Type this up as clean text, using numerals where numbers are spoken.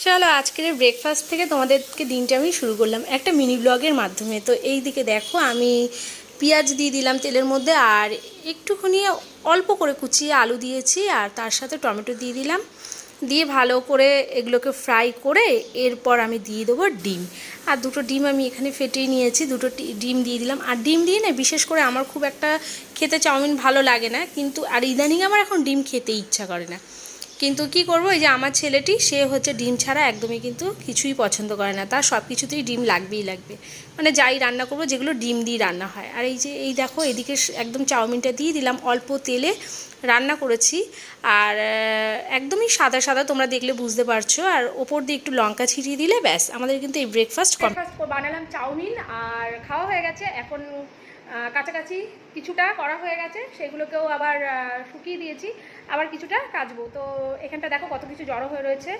চলো আজকের ব্রেকফাস্ট থেকে তোমাদেরকে দিনটা আমি শুরু করলাম একটা মিনি ব্লগের মাধ্যমে। তো এই দিকে দেখো আমি পেঁয়াজ দিয়ে দিলাম তেলের মধ্যে, আর একটুখানি অল্প করে কুচিয়ে আলু দিয়েছি, আর তার সাথে টমেটো দিয়ে দিলাম। দিয়ে ভালো করে এগুলোকে ফ্রাই করে এরপর আমি দিয়ে দেবো ডিম। আর দুটো ডিম আমি এখানে ফেটিয়ে নিয়েছি, দুটো ডিম দিয়ে দিলাম। আর ডিম দিয়ে না বিশেষ করে আমার খুব একটা খেতে চাউমিন ভালো লাগে না, কিন্তু আর ইদানিং আমার এখন ডিম খেতে ইচ্ছা করে না। কিন্তু কি করব, এই যে আমার ছেলেটি সে হচ্ছে ডিম ছাড়া একদমই কিন্তু কিছুই পছন্দ করে না, তার সব কিছুতেই ডিম লাগবেই লাগবে। মানে যাই রান্না করব যেগুলো ডিম দিয়ে রান্না হয়। আর এই যে এই দেখো এদিকে একদম চাউমিনটা দিয়ে দিলাম, অল্প তেলে রান্না করেছি। আর একদমই সাদা সাদা, তোমরা দেখলে বুঝতে পারছো। আর ওপর দিয়ে একটু লঙ্কা ছিটিয়ে দিলে ব্যাস আমাদের কিন্তু এই ব্রেকফাস্ট বানালাম চাউমিন আর খাওয়া হয়ে গেছে। এখন কাছাকাছি কিছুটা করা হয়ে গেছে, সেগুলোকেও আবার শুকিয়ে দিয়েছি, আবার কিছুটা কাচবো। তো এখানটা দেখো কত কিছু জড়ো হয়ে রয়েছে।